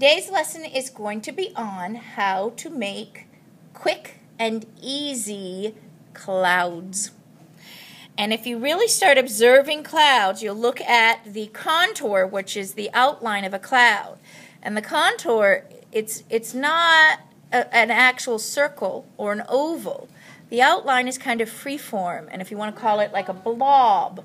Today's lesson is going to be on how to make quick and easy clouds. And if you really start observing clouds, you'll look at the contour, which is the outline of a cloud. And the contour, it's not an actual circle or an oval. The outline is kind of freeform, and if you want to call it like a blob.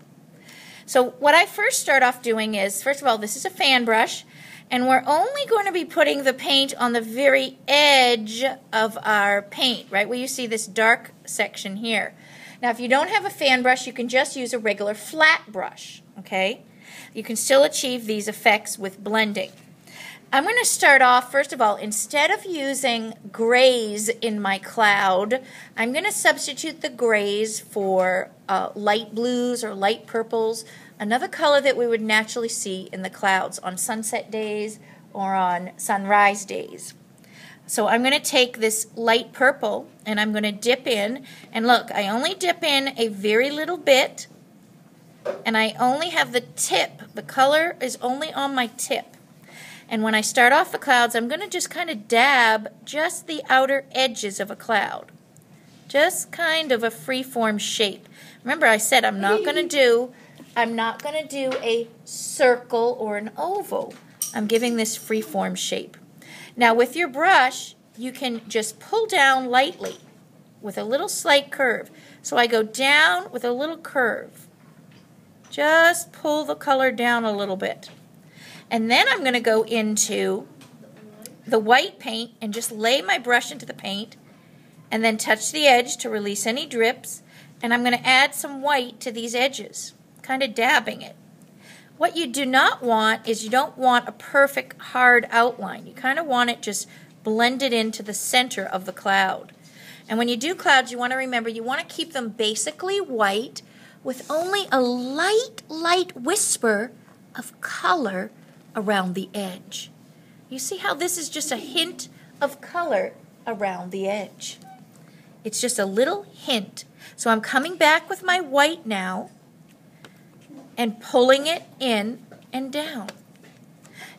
So what I first start off doing is, first of all, this is a fan brush, and we're only going to be putting the paint on the very edge of our paint, right where you see this dark section here. Now, if you don't have a fan brush, you can just use a regular flat brush, okay? You can still achieve these effects with blending. I'm going to start off, first of all, instead of using grays in my cloud, I'm going to substitute the grays for light blues or light purples, another color that we would naturally see in the clouds on sunset days or on sunrise days. So I'm going to take this light purple and I'm going to dip in, and look, I only dip in a very little bit, and I only have the tip. The color is only on my tip. And when I start off the clouds, I'm going to just kind of dab just the outer edges of a cloud. Just kind of a free-form shape. Remember, I said I'm not going to do a circle or an oval. I'm giving this free-form shape. Now with your brush, you can just pull down lightly with a little slight curve. So I go down with a little curve. Just pull the color down a little bit. And then I'm going to go into the white paint and just lay my brush into the paint and then touch the edge to release any drips. And I'm going to add some white to these edges, kind of dabbing it. What you do not want is you don't want a perfect hard outline. You kind of want it just blended into the center of the cloud. And when you do clouds, you want to remember you want to keep them basically white with only a light whisper of color around the edge. You see how this is just a hint of color around the edge. It's just a little hint. So I'm coming back with my white now and pulling it in and down.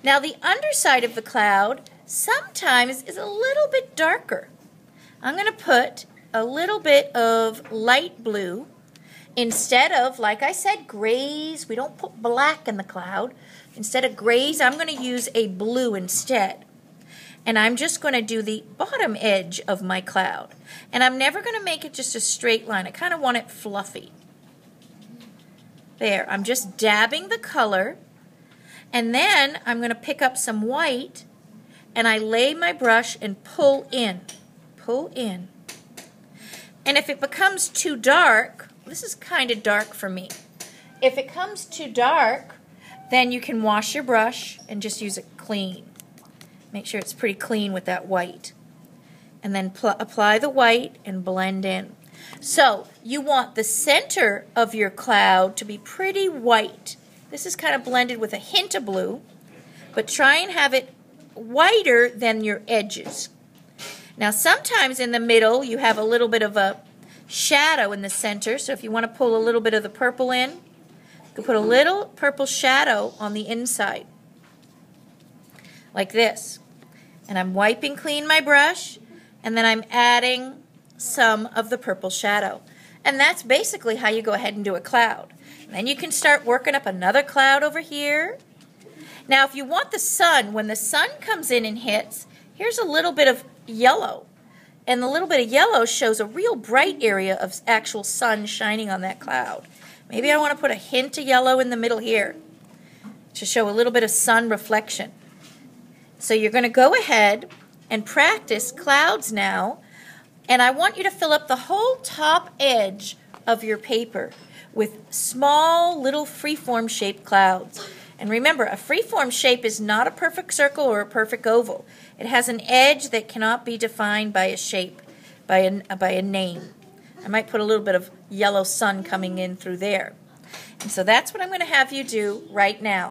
Now the underside of the cloud sometimes is a little bit darker. I'm going to put a little bit of light blue instead of, like I said, grays. We don't put black in the cloud. Instead of grays, I'm going to use a blue instead. And I'm just going to do the bottom edge of my cloud. And I'm never going to make it just a straight line. I kind of want it fluffy. There, I'm just dabbing the color. And then I'm going to pick up some white and I lay my brush and pull in. Pull in. And if it becomes too dark, this is kind of dark for me. If it comes too dark, then you can wash your brush and just use it clean. Make sure it's pretty clean with that white. And then apply the white and blend in. So you want the center of your cloud to be pretty white. This is kind of blended with a hint of blue, but try and have it whiter than your edges. Now sometimes in the middle you have a little bit of a shadow in the center, so if you want to pull a little bit of the purple in, you can put a little purple shadow on the inside, like this. And I'm wiping clean my brush, and then I'm adding some of the purple shadow. And that's basically how you go ahead and do a cloud. And then you can start working up another cloud over here. Now if you want the sun, when the sun comes in and hits, here's a little bit of yellow. And the little bit of yellow shows a real bright area of actual sun shining on that cloud. Maybe I want to put a hint of yellow in the middle here to show a little bit of sun reflection. So you're going to go ahead and practice clouds now. And I want you to fill up the whole top edge of your paper with small little freeform shaped clouds. And remember, a freeform shape is not a perfect circle or a perfect oval. It has an edge that cannot be defined by a shape, by a name. I might put a little bit of yellow sun coming in through there. And so that's what I'm going to have you do right now.